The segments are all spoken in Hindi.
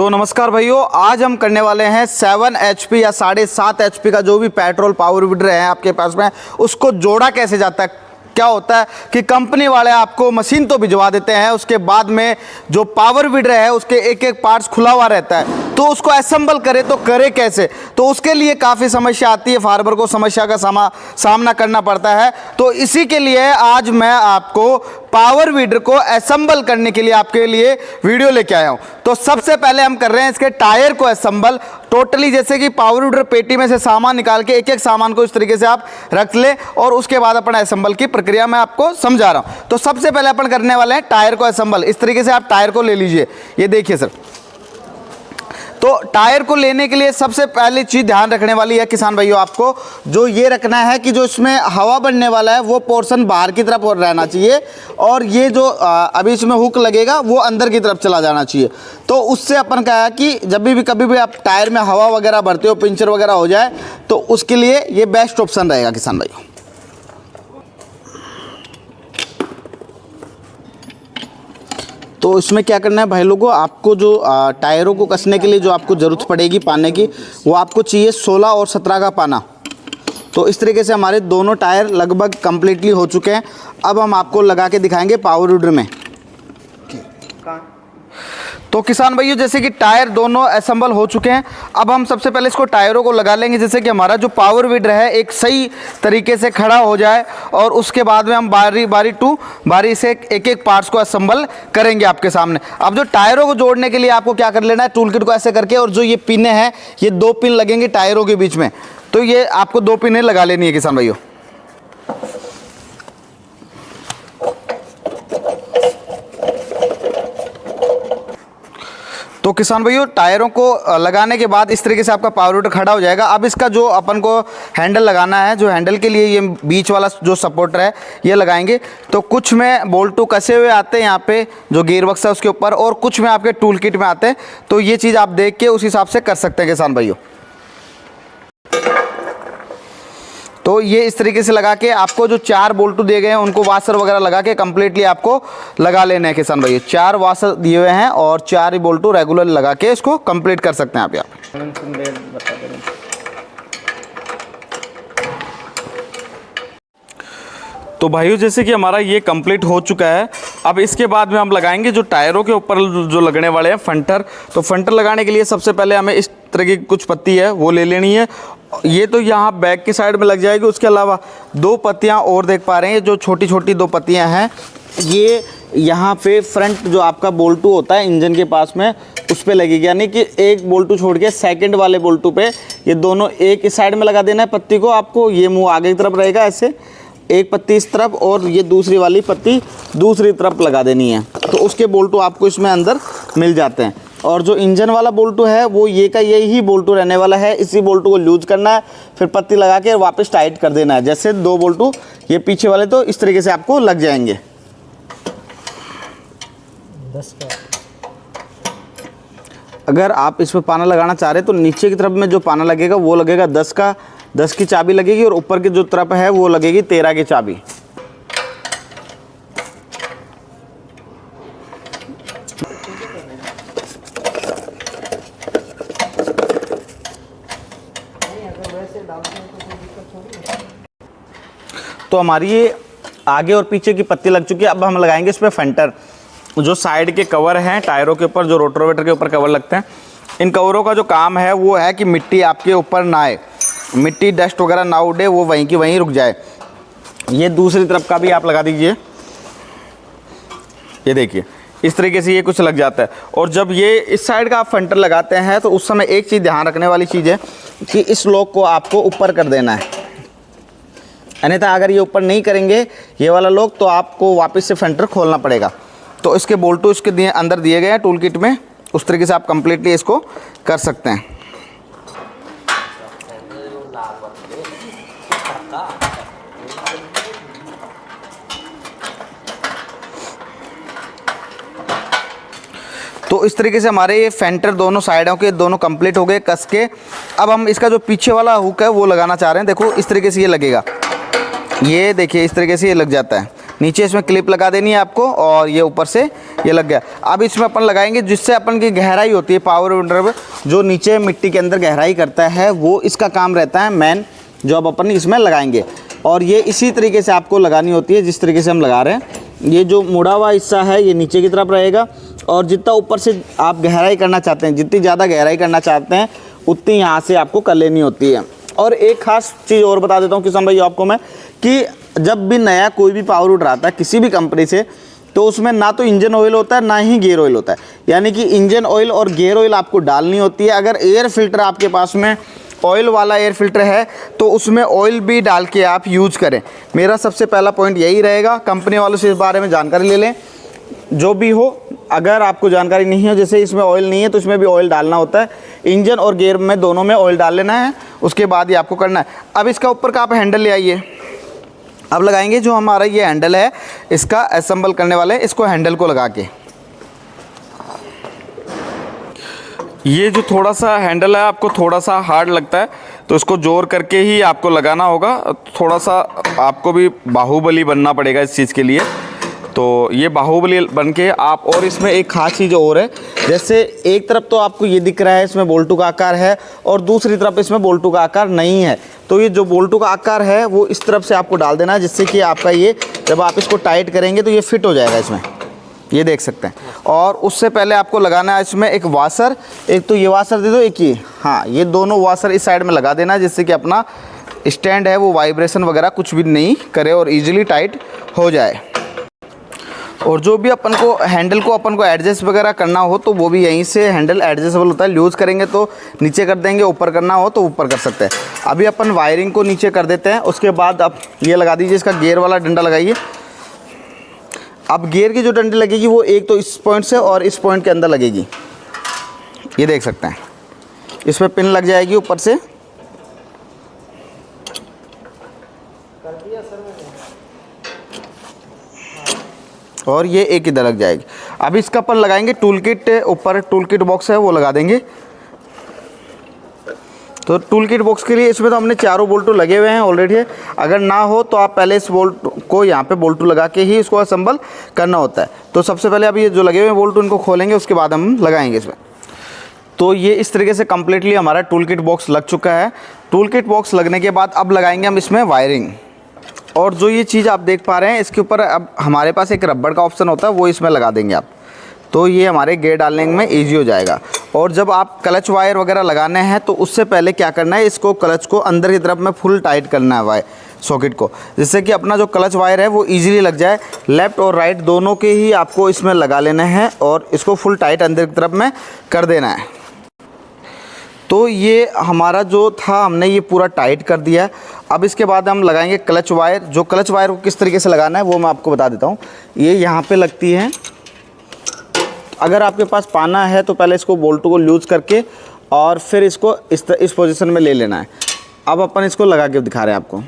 तो नमस्कार भाइयों, आज हम करने वाले हैं 7 HP या 7.5 HP का जो भी पेट्रोल पावर विडर है आपके पास में, उसको जोड़ा कैसे जाता है। क्या होता है कि कंपनी वाले आपको मशीन तो भिजवा देते हैं, उसके बाद में जो पावर विडर है उसके एक एक पार्ट्स खुला हुआ रहता है, तो उसको असेंबल करे तो करे कैसे। तो उसके लिए काफ़ी समस्या आती है, फार्मर को समस्या का सामना करना पड़ता है। तो इसी के लिए आज मैं आपको पावर विडर को असेंबल करने के लिए आपके लिए वीडियो लेके आया हूं। तो सबसे पहले हम कर रहे हैं इसके टायर को असेंबल टोटली, जैसे कि पावर विडर पेटी में से सामान निकाल के एक एक सामान को इस तरीके से आप रख ले और उसके बाद अपन असेंबल की प्रक्रिया मैं आपको समझा रहा हूं। तो सबसे पहले अपन करने वाले हैं टायर को असेंबल। इस तरीके से आप टायर को ले लीजिए, ये देखिए सर। तो टायर को लेने के लिए सबसे पहली चीज़ ध्यान रखने वाली है किसान भाइयों, आपको जो ये रखना है कि जो इसमें हवा बनने वाला है वो पोर्शन बाहर की तरफ रहना चाहिए और ये जो अभी इसमें हुक लगेगा वो अंदर की तरफ चला जाना चाहिए। तो उससे अपन कहा है कि जब भी कभी भी आप टायर में हवा वगैरह भरते हो, पंचर वगैरह हो जाए, तो उसके लिए ये बेस्ट ऑप्शन रहेगा किसान भाइयों। तो इसमें क्या करना है भाई लोगों, आपको जो टायरों को कसने के लिए जो आपको ज़रूरत पड़ेगी पाने की, वो आपको चाहिए 16 और 17 का पाना। तो इस तरीके से हमारे दोनों टायर लगभग कंप्लीटली हो चुके हैं। अब हम आपको लगा के दिखाएंगे पावर विडर में। तो किसान भाइयों, जैसे कि टायर दोनों असेंबल हो चुके हैं, अब हम सबसे पहले इसको टायरों को लगा लेंगे, जैसे कि हमारा जो पावर विडर है एक सही तरीके से खड़ा हो जाए, और उसके बाद में हम बारी से एक एक पार्ट्स को असेंबल करेंगे आपके सामने। अब जो टायरों को जोड़ने के लिए आपको क्या कर लेना है, टूल किट को ऐसे करके, और जो ये पिनें हैं ये 2 पिन लगेंगे टायरों के बीच में, तो ये आपको 2 पिनें लगा लेनी है किसान भाइयों। तो किसान भाइयों, टायरों को लगाने के बाद इस तरीके से आपका पावर विडर खड़ा हो जाएगा। अब इसका जो अपन को हैंडल लगाना है, जो हैंडल के लिए ये बीच वाला जो सपोर्टर है ये लगाएंगे। तो कुछ में बोल्टू कसे हुए आते हैं यहाँ पे जो गियर बक्स है उसके ऊपर, और कुछ में आपके टूल किट में आते हैं। तो ये चीज़ आप देख के उस हिसाब से कर सकते हैं किसान भाइयों। तो ये इस तरीके से लगा के आपको जो 4 बोल्टू दिए गए हैं उनको वाशर वगैरह लगा के कंप्लीटली आपको लगा लेना है किसान भाई। 4 वाशर दिए हुए हैं और 4 ही बोल्टू रेगुलर लगा के इसको कंप्लीट कर सकते हैं आप यहाँ। तो भाइयों, जैसे कि हमारा ये कंप्लीट हो चुका है, अब इसके बाद में हम लगाएंगे जो टायरों के ऊपर जो लगने वाले हैं फंटर। तो फंटर लगाने के लिए सबसे पहले हमें इस तरह की कुछ पत्ती है वो ले लेनी है। ये तो यहाँ बैक की साइड में लग जाएगी। उसके अलावा 2 पत्तियाँ और देख पा रहे हैं, जो छोटी छोटी 2 पत्तियाँ हैं, ये यहाँ पे फ्रंट जो आपका बोल्टू होता है इंजन के पास में उस पर लगेगी, यानी कि एक बोल्टू छोड़ के सेकंड वाले बोल्टू पे ये दोनों एक इस साइड में लगा देना है पत्ती को आपको। ये मुँह आगे की तरफ रहेगा, ऐसे एक पत्ती इस तरफ और ये दूसरी वाली पत्ती दूसरी तरफ लगा देनी है। तो उसके बोल्टू आपको इसमें अंदर मिल जाते हैं। और जो इंजन वाला बोल्टू है वो ये का यही बोल्टू रहने वाला है। इसी बोल्टू को लूज करना है, फिर पत्ती लगा के वापस टाइट कर देना है। जैसे 2 बोल्टू ये पीछे वाले तो इस तरीके से आपको लग जाएंगे। 10 का अगर आप इसमें पाना लगाना चाह रहे हैं तो नीचे की तरफ में जो पाना लगेगा वो लगेगा 10 का, 10 की चाबी लगेगी, और ऊपर की जो तरफ है वो लगेगी 13 की चाबी। तो हमारी ये आगे और पीछे की पत्ती लग चुकी है। अब हम लगाएंगे इस पर फंटर। जो साइड के कवर हैं टायरों के ऊपर, जो रोटोवेटर के ऊपर कवर लगते हैं, इन कवरों का जो काम है वो है कि मिट्टी आपके ऊपर ना आए, मिट्टी डस्ट वगैरह ना उड़े, वो वहीं की वहीं रुक जाए। ये दूसरी तरफ का भी आप लगा दीजिए, ये देखिए इस तरीके से ये कुछ लग जाता है। और जब ये इस साइड का आप फंटर लगाते हैं तो उस समय एक चीज़ ध्यान रखने वाली चीज़ है कि इस लॉक को आपको ऊपर कर देना है, अन्यथा अगर ये ऊपर नहीं करेंगे ये वाला लॉक तो आपको वापस से फंटर खोलना पड़ेगा। तो इसके बोल्टू इसके अंदर दिए गए हैं टूल किट में, उस तरीके से आप कंप्लीटली इसको कर सकते हैं। तो इस तरीके से हमारे ये फेंटर दोनों साइडों के दोनों कंप्लीट हो गए कस के। अब हम इसका जो पीछे वाला हुक है वो लगाना चाह रहे हैं। देखो इस तरीके से ये लगेगा, ये देखिए इस तरीके से ये लग जाता है। नीचे इसमें क्लिप लगा देनी है आपको, और ये ऊपर से ये लग गया। अब इसमें अपन लगाएंगे जिससे अपन की गहराई होती है पावर विंडर में, जो नीचे मिट्टी के अंदर गहराई करता है वो इसका काम रहता है मेन, जो अब अपन इसमें लगाएंगे। और ये इसी तरीके से आपको लगानी होती है जिस तरीके से हम लगा रहे हैं। ये जो मुड़ा हुआ हिस्सा है ये नीचे की तरफ रहेगा, और जितना ऊपर से आप गहराई करना चाहते हैं, जितनी ज़्यादा गहराई करना चाहते हैं उतनी यहाँ से आपको कर लेनी होती है। और एक खास चीज़ और बता देता हूँ किसान भाई आपको मैं, कि जब भी नया कोई भी पावर विडर आता है किसी भी कंपनी से, तो उसमें ना तो इंजन ऑयल होता है ना ही गियर ऑयल होता है। यानी कि इंजन ऑयल और गियर ऑयल आपको डालनी होती है। अगर एयर फिल्टर आपके पास में ऑयल वाला एयर फिल्टर है तो उसमें ऑयल भी डाल के आप यूज़ करें। मेरा सबसे पहला पॉइंट यही रहेगा। कंपनी वालों से इस बारे में जानकारी ले लें, जो भी हो। अगर आपको जानकारी नहीं हो, जैसे इसमें ऑयल नहीं है तो इसमें भी ऑयल डालना होता है। इंजन और गियर में दोनों में ऑयल डाल लेना है, उसके बाद ही आपको करना है। अब इसका ऊपर का आप हैंडल ले आइए, अब लगाएंगे जो हमारा ये हैंडल है इसका असेंबल करने वाले, इसको हैंडल को लगा के, ये जो थोड़ा सा हैंडल है आपको थोड़ा सा हार्ड लगता है तो इसको जोर करके ही आपको लगाना होगा। थोड़ा सा आपको भी बाहुबली बनना पड़ेगा इस चीज़ के लिए। तो ये बाहुबली बन के आप, और इसमें एक खास चीज़ और है, जैसे एक तरफ तो आपको ये दिख रहा है इसमें बोल्टू का आकार है और दूसरी तरफ इसमें बोल्टू का आकार नहीं है। तो ये जो बोल्टू का आकार है वो इस तरफ से आपको डाल देना है, जिससे कि आपका ये जब आप इसको टाइट करेंगे तो ये फिट हो जाएगा इसमें, ये देख सकते हैं। और उससे पहले आपको लगाना है इसमें एक वाशर, एक तो ये वाशर दे दो, एक ये, हाँ ये दोनों वाशर इस साइड में लगा देना, जिससे कि अपना स्टैंड है वो वाइब्रेशन वगैरह कुछ भी नहीं करे और इजीली टाइट हो जाए। और जो भी अपन को हैंडल को अपन को एडजस्ट वगैरह करना हो तो वो भी यहीं से हैंडल एडजस्टेबल होता है। लूज़ करेंगे तो नीचे कर देंगे, ऊपर करना हो तो ऊपर कर सकते हैं। अभी अपन वायरिंग को नीचे कर देते हैं, उसके बाद आप ये लगा दीजिए, इसका गियर वाला डंडा लगाइए। अब गियर की जो डंडी लगेगी वो एक तो इस पॉइंट से और इस पॉइंट के अंदर लगेगी, ये देख सकते हैं। इसमें पिन लग जाएगी ऊपर से, और ये एक इधर लग जाएगी। अब इसका अपन लगाएंगे टूल किट, ऊपर टूल किट बॉक्स है वो लगा देंगे। तो टूल किट बॉक्स के लिए इसमें तो हमने चारों बोल्टू लगे हुए हैं ऑलरेडी। अगर ना हो तो आप पहले इस बोल्ट को यहाँ पे बोल्टू लगा के ही इसको असेंबल करना होता है। तो सबसे पहले अभी ये जो लगे हुए हैं बोल्टू इनको खोलेंगे, उसके बाद हम लगाएंगे इसमें। तो ये इस तरीके से कम्प्लीटली हमारा टूल किट बॉक्स लग चुका है। टूल किट बॉक्स लगने के बाद अब लगाएंगे हम इसमें वायरिंग। और जो ये चीज़ आप देख पा रहे हैं इसके ऊपर अब हमारे पास एक रबड़ का ऑप्शन होता है, वो इसमें लगा देंगे आप, तो ये हमारे गियर डालने में इजी हो जाएगा। और जब आप क्लच वायर वगैरह लगाने हैं तो उससे पहले क्या करना है, इसको क्लच को अंदर की तरफ में फुल टाइट करना है वायर सॉकेट को, जिससे कि अपना जो क्लच वायर है वो इजीली लग जाए। लेफ़्ट और राइट दोनों के ही आपको इसमें लगा लेना है और इसको फुल टाइट अंदर की तरफ में कर देना है। तो ये हमारा जो था हमने ये पूरा टाइट कर दिया है। अब इसके बाद हम लगाएंगे क्लच वायर। जो क्लच वायर को किस तरीके से लगाना है वो मैं आपको बता देता हूँ। ये यहाँ पे लगती है, अगर आपके पास पाना है तो पहले इसको बोल्टू को लूज करके और फिर इसको इस पोजीशन में ले लेना है। अब अपन इसको लगा के दिखा रहे हैं आपको।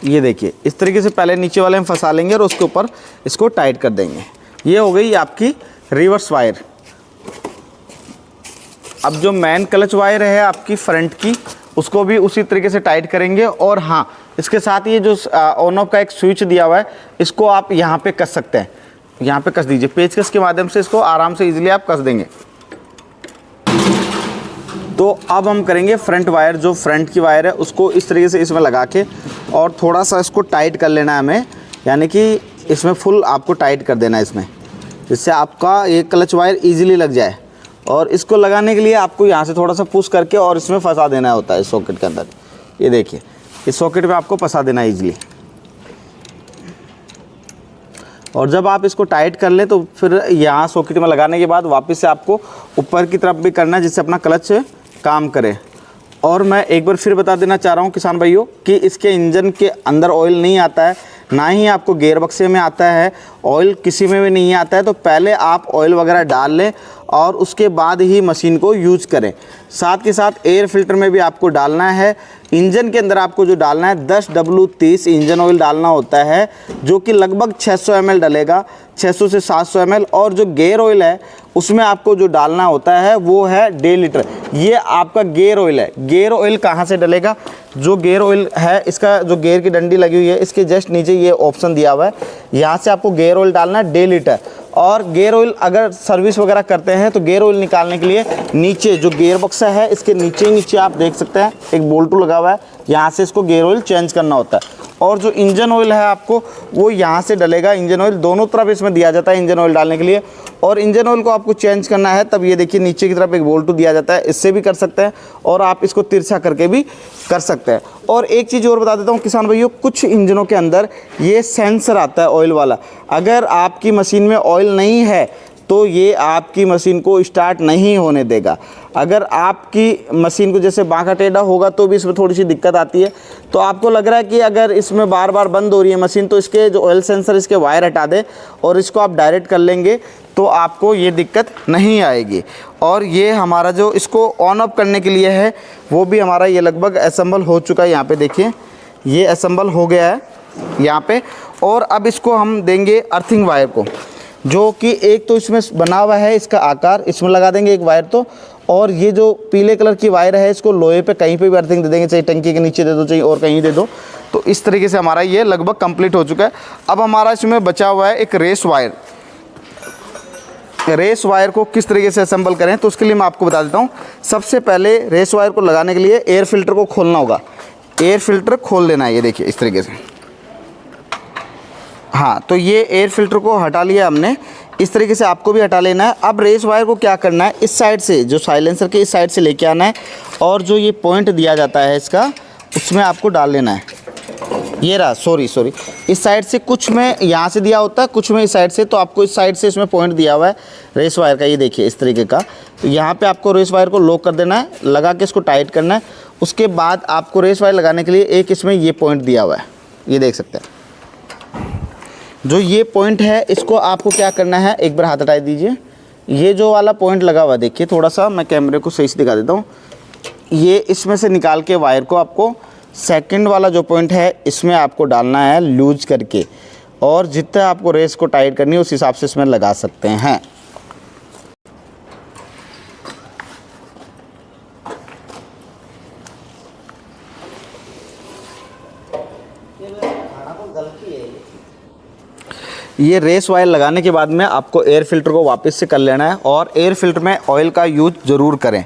ये देखिए इस तरीके से पहले नीचे वाले में फंसा लेंगे और उसके ऊपर इसको टाइट कर देंगे। ये हो गई आपकी रिवर्स वायर। अब जो मेन क्लच वायर है आपकी फ्रंट की, उसको भी उसी तरीके से टाइट करेंगे। और हाँ, इसके साथ ये जो ऑन ऑफ का एक स्विच दिया हुआ है, इसको आप यहाँ पे कस सकते हैं। यहाँ पे कस दीजिए, पेचकस के माध्यम से इसको आराम से इजीली आप कस देंगे। तो अब हम करेंगे फ्रंट वायर। जो फ्रंट की वायर है उसको इस तरीके से इसमें लगा के और थोड़ा सा इसको टाइट कर लेना है हमें, यानी कि इसमें फुल आपको टाइट कर देना है इसमें, जिससे आपका ये क्लच वायर इजीली लग जाए। और इसको लगाने के लिए आपको यहाँ से थोड़ा सा पुश करके और इसमें फंसा देना होता है इस सॉकेट के अंदर। ये देखिए इस सॉकेट में आपको फंसा देना है इजीली। और जब आप इसको टाइट कर लें तो फिर यहाँ सॉकेट में लगाने के बाद वापस से आपको ऊपर की तरफ भी करना है, जिससे अपना क्लच काम करे। और मैं एक बार फिर बता देना चाह रहा हूँ किसान भाइयों कि इसके इंजन के अंदर ऑयल नहीं आता है, ना ही आपको गियर बक्से में आता है, ऑयल किसी में भी नहीं आता है। तो पहले आप ऑयल वगैरह डाल लें और उसके बाद ही मशीन को यूज करें। साथ के साथ एयर फिल्टर में भी आपको डालना है। इंजन के अंदर आपको जो डालना है 10W30 इंजन ऑयल डालना होता है, जो कि लगभग 600 ml डलेगा, 600 से 700 ml। और जो गेयर ऑयल है उसमें आपको जो डालना होता है वो है 1.5 लीटर। ये आपका गेयर ऑयल है। गेयर ऑयल कहाँ से डलेगा? जो गेयर ऑयल है इसका जो गेयर की डंडी लगी हुई है इसके जस्ट नीचे ये ऑप्शन दिया हुआ है, यहाँ से आपको गेयर ऑयल डालना है 1.5 लीटर। और गेयर ऑयल अगर सर्विस वगैरह करते हैं तो गेयर ऑयल निकालने के लिए नीचे जो गेयर बक्सा है इसके नीचे आप देख सकते हैं एक बोल्टू लगा हुआ है, यहाँ से इसको गेयर ऑयल चेंज करना होता है। और जो इंजन ऑयल है आपको वो यहाँ से डलेगा। इंजन ऑयल दोनों तरफ इसमें दिया जाता है इंजन ऑयल डालने के लिए। और इंजन ऑयल को आपको चेंज करना है तब ये देखिए नीचे की तरफ एक बोल्टू दिया जाता है, इससे भी कर सकते हैं और आप इसको तिरछा करके भी कर सकते हैं। और एक चीज़ और बता देता हूँ किसान भाइयों, कुछ इंजनों के अंदर ये सेंसर आता है ऑयल वाला। अगर आपकी मशीन में ऑयल नहीं है तो ये आपकी मशीन को स्टार्ट नहीं होने देगा। अगर आपकी मशीन को जैसे बांका टेढ़ा होगा तो भी इसमें थोड़ी सी दिक्कत आती है। तो आपको लग रहा है कि अगर इसमें बार बार बंद हो रही है मशीन तो इसके जो ऑयल सेंसर इसके वायर हटा दें और इसको आप डायरेक्ट कर लेंगे तो आपको ये दिक्कत नहीं आएगी। और ये हमारा जो इसको ऑन ऑफ करने के लिए है वो भी हमारा ये लगभग असेंबल हो चुका है। यहाँ पे देखिए ये असेंबल हो गया है यहाँ पे। और अब इसको हम देंगे अर्थिंग वायर को, जो कि एक तो इसमें बना हुआ है इसका आकार, इसमें लगा देंगे एक वायर तो। और ये जो पीले कलर की वायर है इसको लोहे पे कहीं पे भी अर्थिंग दे देंगे, चाहे टंकी के नीचे दे दो चाहे और कहीं दे दो। तो इस तरीके से हमारा ये लगभग कंप्लीट हो चुका है। अब हमारा इसमें बचा हुआ है एक रेस वायर। रेस वायर को किस तरीके से असेंबल करें तो उसके लिए मैं आपको बता देता हूँ। सबसे पहले रेस वायर को लगाने के लिए एयर फिल्टर को खोलना होगा। एयर फिल्टर खोल देना है, ये देखिए इस तरीके से। हाँ, तो ये एयर फिल्टर को हटा लिया हमने, इस तरीके से आपको भी हटा लेना है। अब रेस वायर को क्या करना है, इस साइड से जो साइलेंसर के इस साइड से लेके आना है और जो ये पॉइंट दिया जाता है इसका उसमें आपको डाल लेना है। ये रहा, सॉरी इस साइड से, कुछ में यहाँ से दिया होता है कुछ में इस साइड से। तो आपको इस साइड से इसमें पॉइंट दिया हुआ है रेस वायर का, ये देखिए इस तरीके का। तो यहाँ पे आपको रेस वायर को लॉक कर देना है, लगा के इसको टाइट करना है। उसके बाद आपको रेस वायर लगाने के लिए एक इसमें ये पॉइंट दिया हुआ है, ये देख सकते हैं। जो ये पॉइंट है इसको आपको क्या करना है, एक बार हाथ हटा दीजिए। ये जो वाला पॉइंट लगा हुआ देखिए, थोड़ा सा मैं कैमरे को सही से दिखा देता हूँ। ये इसमें से निकाल के वायर को आपको सेकंड वाला जो पॉइंट है इसमें आपको डालना है लूज करके। और जितना आपको रेस को टाइट करनी है उस हिसाब से इसमें लगा सकते हैं। ये रेस वायर लगाने के बाद में आपको एयर फिल्टर को वापस से कर लेना है। और एयर फिल्टर में ऑयल का यूज ज़रूर करें,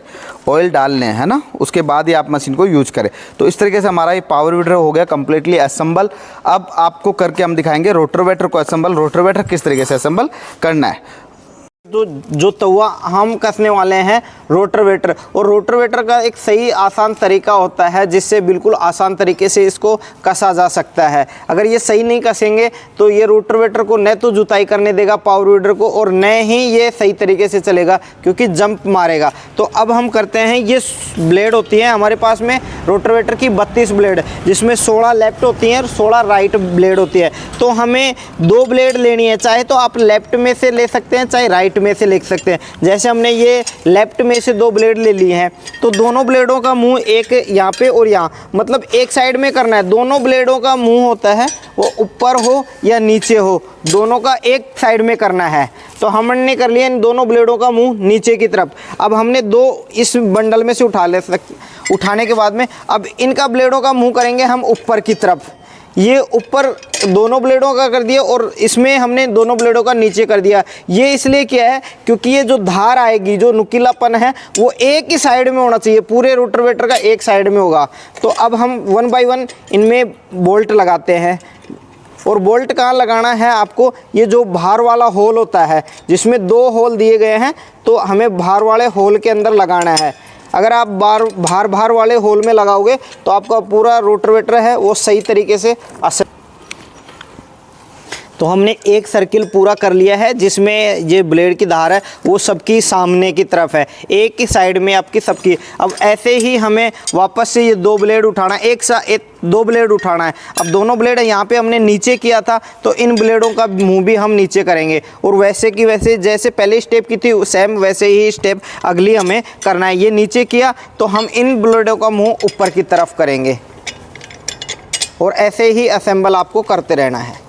ऑयल डाल लें, है ना, उसके बाद ही आप मशीन को यूज करें। तो इस तरीके से हमारा ये पावर वीडर हो गया कम्प्लीटली असेंबल। अब आपको करके हम दिखाएंगे रोटरवेटर को असेंबल। रोटरवेटर किस तरीके से असेंबल करना है। तो जो तवा हम कसने वाले हैं रोटरवेटर, और रोटरवेटर का एक सही आसान तरीका होता है जिससे बिल्कुल आसान तरीके से इसको कसा जा सकता है। अगर ये सही नहीं कसेंगे तो ये रोटरवेटर को न तो जुताई करने देगा पावर वीडर को, और न ही ये सही तरीके से चलेगा क्योंकि जंप मारेगा। तो अब हम करते हैं, ये ब्लेड होती है हमारे पास में रोटरवेटर की 32 ब्लेड, जिसमें 16 लेफ्ट होती हैं और 16 राइट ब्लेड होती है। तो हमें 2 ब्लेड लेनी है, चाहे तो आप लेफ्ट में से ले सकते हैं चाहे राइट में से ले सकते हैं। जैसे हमने ये लेफ्ट में से 2 ब्लेड ले लिए हैं तो दोनों ब्लेडों का मुंह एक यहाँ पे और यहाँ, मतलब एक साइड में करना है। दोनों ब्लेडों का मुंह होता है वो ऊपर हो या नीचे हो, दोनों का एक साइड में करना है। तो हमने कर लिया इन दोनों ब्लेडों का मुंह नीचे की तरफ। अब हमने 2 इस बंडल में से उठाने के बाद में अब इनका ब्लेडों का मुंह करेंगे हम ऊपर की तरफ। ये ऊपर दोनों ब्लेडों का कर दिया और इसमें हमने दोनों ब्लेडों का नीचे कर दिया। ये इसलिए किया है क्योंकि ये जो धार आएगी, जो नुकीलापन है, वो एक ही साइड में होना चाहिए, पूरे रोटरवेटर का एक साइड में होगा। तो अब हम 1 बाय 1 इनमें बोल्ट लगाते हैं। और बोल्ट कहाँ लगाना है आपको, ये जो बाहर वाला होल होता है जिसमें 2 होल दिए गए हैं, तो हमें बाहर वाले होल के अंदर लगाना है। अगर आप बाहर वाले होल में लगाओगे तो आपका पूरा रोटरवेटर है वो सही तरीके से तो हमने एक सर्किल पूरा कर लिया है, जिसमें ये ब्लेड की धार है वो सबकी सामने की तरफ है, एक ही साइड में आपकी सबकी। अब ऐसे ही हमें वापस से ये दो ब्लेड उठाना है, दो ब्लेड उठाना है। अब दोनों ब्लेड यहाँ पे हमने नीचे किया था, तो इन ब्लेडों का मुंह भी हम नीचे करेंगे, और वैसे की वैसे जैसे पहले स्टेप की थी सेम वैसे ही स्टेप अगली हमें करना है। ये नीचे किया तो हम इन ब्लेडों का मुंह ऊपर की तरफ करेंगे, और ऐसे ही असेंबल आपको करते रहना है।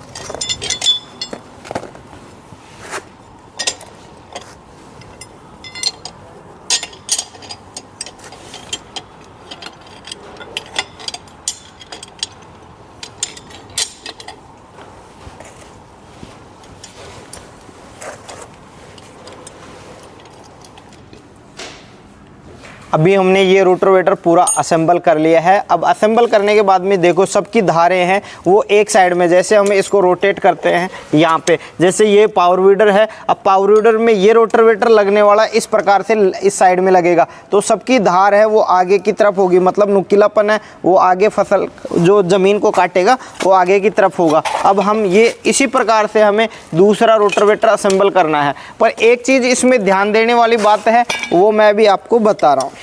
अभी हमने ये रोटोवेटर पूरा असेंबल कर लिया है। अब असेंबल करने के बाद में देखो सबकी धारें हैं वो एक साइड में, जैसे हम इसको रोटेट करते हैं यहाँ पे, जैसे ये पावर वीडर है। अब पावर वीडर में ये रोटोवेटर लगने वाला इस प्रकार से इस साइड में लगेगा, तो सबकी धार है वो आगे की तरफ होगी, मतलब नुकीलापन है वो आगे फसल जो ज़मीन को काटेगा वो आगे की तरफ होगा। अब हम ये इसी प्रकार से हमें दूसरा रोटोवेटर असेंबल करना है। पर एक चीज़ इसमें ध्यान देने वाली बात है, वो मैं भी आपको बता रहा हूँ।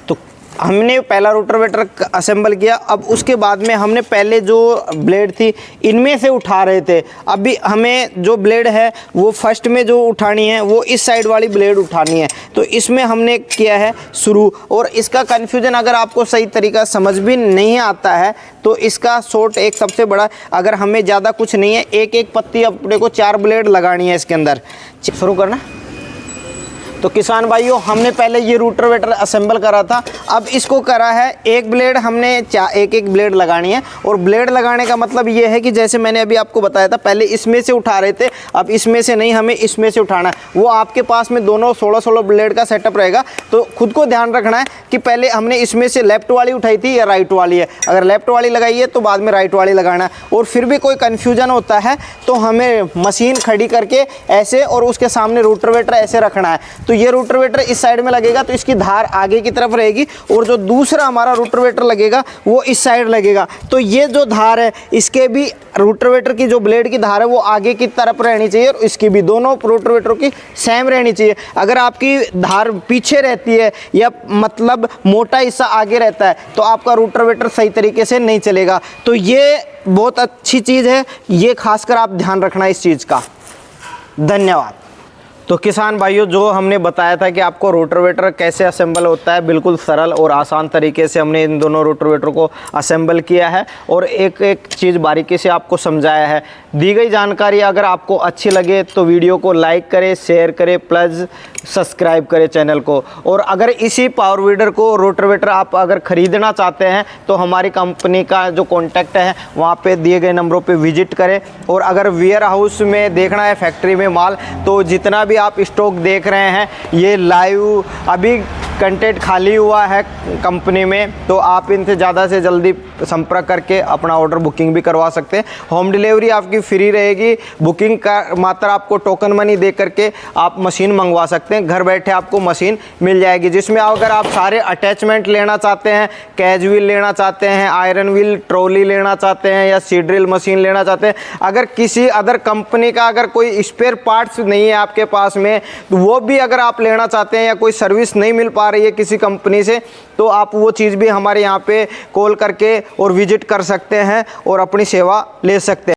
तो हमने पहला रोटोवेटर असेंबल किया, अब उसके बाद में हमने पहले जो ब्लेड थी इनमें से उठा रहे थे। अभी हमें जो ब्लेड है वो फर्स्ट में जो उठानी है वो इस साइड वाली ब्लेड उठानी है, तो इसमें हमने किया है शुरू। और इसका कन्फ्यूजन अगर आपको सही तरीका समझ भी नहीं आता है तो इसका शॉर्ट एक सबसे बड़ा, अगर हमें ज़्यादा कुछ नहीं है, एक एक पत्ती अपने को 4 ब्लेड लगानी है इसके अंदर। शुरू करना। तो किसान भाइयों हमने पहले ये रोटोवेटर असेंबल करा था, अब इसको करा है एक ब्लेड हमने एक ब्लेड लगानी है। और ब्लेड लगाने का मतलब ये है कि जैसे मैंने अभी आपको बताया था पहले इसमें से उठा रहे थे, अब इसमें से नहीं हमें इसमें से उठाना है। वो आपके पास में दोनों 16-16 ब्लेड का सेटअप रहेगा, तो खुद को ध्यान रखना है कि पहले हमने इसमें से लेफ्ट वाली उठाई थी या राइट वाली है। अगर लेफ्ट वाली लगाई है तो बाद में राइट वाली लगाना है। और फिर भी कोई कन्फ्यूजन होता है तो हमें मशीन खड़ी करके ऐसे और उसके सामने रोटोवेटर ऐसे रखना है। तो ये रोटोवेटर इस साइड में लगेगा तो इसकी धार आगे की तरफ रहेगी, और जो दूसरा हमारा रोटोवेटर लगेगा वो इस साइड लगेगा। तो ये जो धार है इसके भी रोटोवेटर की जो ब्लेड की धार है वो आगे की तरफ रहनी चाहिए, और इसकी भी दोनों रोटोवेटरों की सेम रहनी चाहिए। अगर आपकी धार पीछे रहती है या मतलब मोटा हिस्सा आगे रहता है तो आपका रोटोवेटर सही तरीके से नहीं चलेगा। तो ये बहुत अच्छी चीज़ है, ये खासकर आप ध्यान रखना इस चीज़ का। धन्यवाद। तो किसान भाइयों जो हमने बताया था कि आपको रोटोवेटर कैसे असेंबल होता है, बिल्कुल सरल और आसान तरीके से हमने इन दोनों रोटोवेटर को असेंबल किया है और एक एक चीज़ बारीकी से आपको समझाया है। दी गई जानकारी अगर आपको अच्छी लगे तो वीडियो को लाइक करें, शेयर करें, प्लस सब्सक्राइब करें चैनल को। और अगर इसी पावर वीडर को रोटोवेटर आप अगर ख़रीदना चाहते हैं तो हमारी कंपनी का जो कॉन्टैक्ट है वहाँ पे दिए गए नंबरों पे विजिट करें। और अगर वेयर हाउस में देखना है फैक्ट्री में माल, तो जितना भी आप स्टॉक देख रहे हैं ये लाइव अभी कंटेंट खाली हुआ है कंपनी में, तो आप इनसे ज़्यादा से जल्दी संपर्क करके अपना ऑर्डर बुकिंग भी करवा सकते हैं। होम डिलीवरी आपकी फ्री रहेगी, बुकिंग का मात्र आपको टोकन मनी दे करके आप मशीन मंगवा सकते हैं। घर बैठे आपको मशीन मिल जाएगी, जिसमें अगर आप सारे अटैचमेंट लेना चाहते हैं, कैज व्हील लेना चाहते हैं, आयरन व्हील, ट्रॉली लेना चाहते हैं या सीड ड्रिल मशीन लेना चाहते हैं, अगर किसी अदर कंपनी का अगर कोई स्पेयर पार्ट्स नहीं है आपके पास में, तो वो भी अगर आप लेना चाहते हैं या कोई सर्विस नहीं मिल पा रही है किसी कंपनी से, तो आप वो चीज़ भी हमारे यहाँ पे कॉल करके और विजिट कर सकते हैं और अपनी सेवा ले सकते हैं।